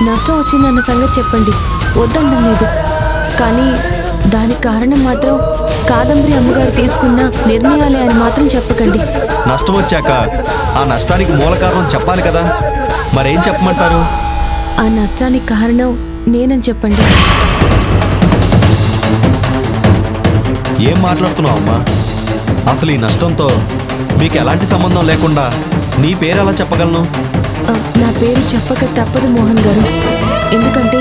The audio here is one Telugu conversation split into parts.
నష్టం వచ్చిందన్న సంగతి చెప్పండి, వద్దండం లేదు. కానీ దానికి కారణం మాత్రం కాదంబరి అమ్మగారు తీసుకున్న నిర్ణయాలే అని మాత్రం చెప్పకండి. నష్టం వచ్చాక ఆ నష్టానికి మూల కారణం చెప్పాలి కదా, మరేం చెప్పమంటారు? ఆ నష్టానికి కారణం నేనని చెప్పండి. ఏం మాట్లాడుతున్నావు అమ్మా? అసలు ఈ నష్టంతో మీకు ఎలాంటి సంబంధం లేకుండా నీ పేరు ఎలా చెప్పగలను? నా పేరు చెప్పక తప్పదు మోహన్ గారు. ఎందుకంటే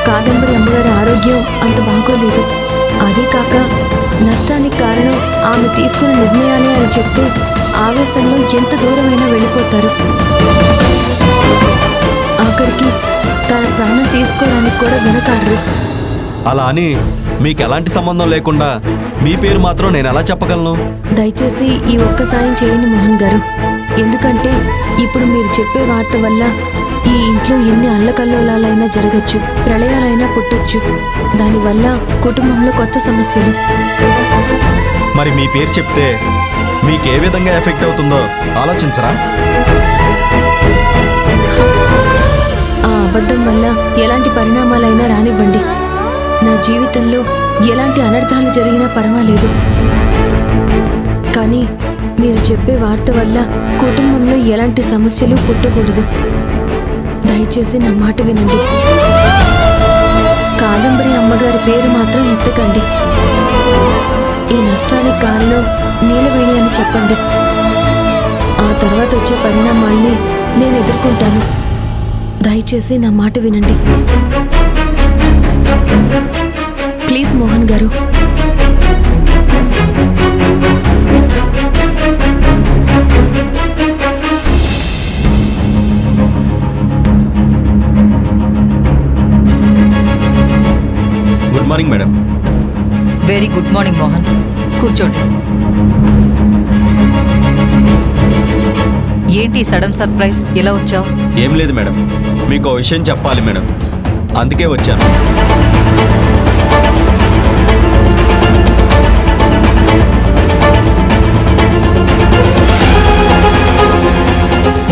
కాదంబరి అమ్మగారి ఆరోగ్యం అంత బాగోలేదు. అదే కాక నష్టానికి కారణం ఆమె తీసుకున్న నిర్ణయాలే అని చెప్తే ఆవేశంలో ఎంత దూరమైనా వెళ్ళిపోతారు. ఆఖరికి తన ప్రాణం తీసుకోవడానికి కూడా వెనకాడరు. అలా అని మీకు ఎలాంటి సంబంధం లేకుండా మీ పేరు మాత్రం నేను ఎలా చెప్పగలను? దయచేసి ఈ ఒక్క సాయం చేయండి మోహన్ గారు. ఎందుకంటే ఇప్పుడు మీరు చెప్పే వార్త వల్ల ఈ ఇంట్లో ఎన్ని అల్లకల్లోలాలైనా జరగచ్చు, ప్రళయాలైనా పుట్టొచ్చు. దానివల్ల కుటుంబంలో కొత్త సమస్యలు. మరి మీ పేరు చెప్తే మీకే విధంగా ఎఫెక్ట్ అవుతుందో ఆలోచించరా? ఆ అబద్ధం వల్ల ఎలాంటి పరిణామాలైనా రానివ్వండి. నా జీవితంలో ఎలాంటి అనర్థాలు జరిగినా పర్వాలేదు. కానీ మీరు చెప్పే వార్త వల్ల కుటుంబంలో ఎలాంటి సమస్యలు పుట్టకూడదు. దయచేసి నా మాట వినండి. కాదంబరి అమ్మగారి పేరు మాత్రం ఎత్తకండి. ఈ నష్టానికి కారణం నీలవేణి అని చెప్పండి. ఆ తర్వాత వచ్చే పరిణామాల్ని నేను ఎదుర్కొంటాను. దయచేసి నా మాట వినండి ప్లీజ్ మోహన్ గారు. Good morning madam. Very good morning Mohan, కూర్చోండి. ఏంటి సడన్ సర్ప్రైజ్, ఎలా వచ్చావు? ఏం లేదు మేడం, మీకు విషయం చెప్పాలి మేడం, అందుకే వచ్చాను.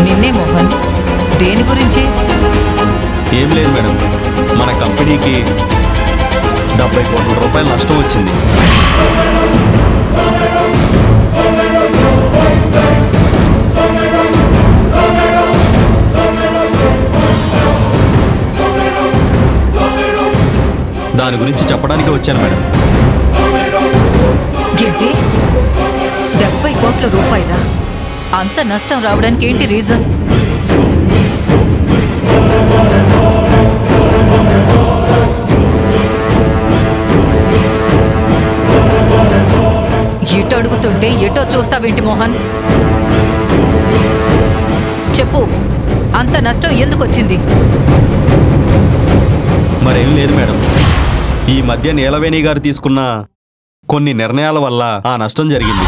నిన్నే మోహన్, దేని గురించి? ఏం లేదు మేడం, మన కంపెనీకి 70 కోట్ల రూపాయల నష్టం వచ్చింది. దాని గురించి చెప్పడానికి వచ్చాను మేడం. ఏంటి 70 కోట్ల రూపాయల అంత నష్టం రావడానికి ఏంటి రీజన్? ఇటు అడుగుతుంటే ఎటో చూస్తావేంటి మోహన్? చెప్పు, అంత నష్టం ఎందుకు వచ్చింది? మరేం లేదు మేడం, ఈ మధ్య నీలవేణి గారు తీసుకున్న కొన్ని నిర్ణయాల వల్ల ఆ నష్టం జరిగింది.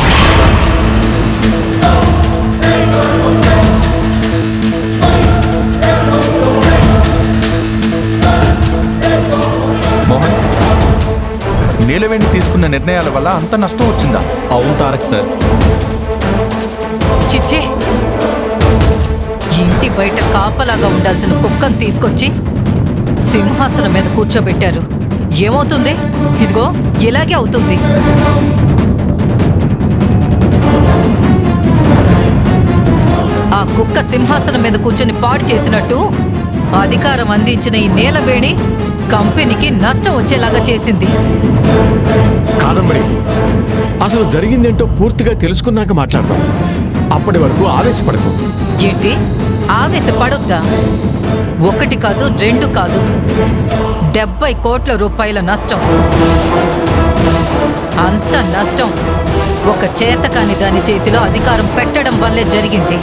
మోహన్, నీలవేణి తీసుకున్న నిర్ణయాల వల్ల అంత నష్టం వచ్చిందా? అవును తారక్ సార్. చిచ్చి, ఇంటి బయట కాపలాగా ఉండాల్సిన కుక్కను తీసుకొచ్చి సింహాసనం మీద కూర్చోబెట్టారు. ఏమవుతుంది? ఇదిగో ఇలాగే అవుతుంది. ఆ కుక్క సింహాసనం మీద కూర్చొని పాడు చేసినట్టు అధికారం అందించిన ఈ నీలవేణి కంపెనీకి నష్టం వచ్చేలాగా చేసింది. కాదంబరి, అసలు జరిగిందేంటో పూర్తిగా తెలుసుకున్నాక మాట్లాడతాం. అప్పటి వరకు ఆవేశపడకు. ఏంటి ఆవేశపడొద్దా? 1 కాదు 2 కాదు, 70 కోట్ల రూపాయల నష్టం. అంత నష్టం ఒక చేతకాని దాని చేతిలో అధికారం పెట్టడం వల్లే జరిగింది.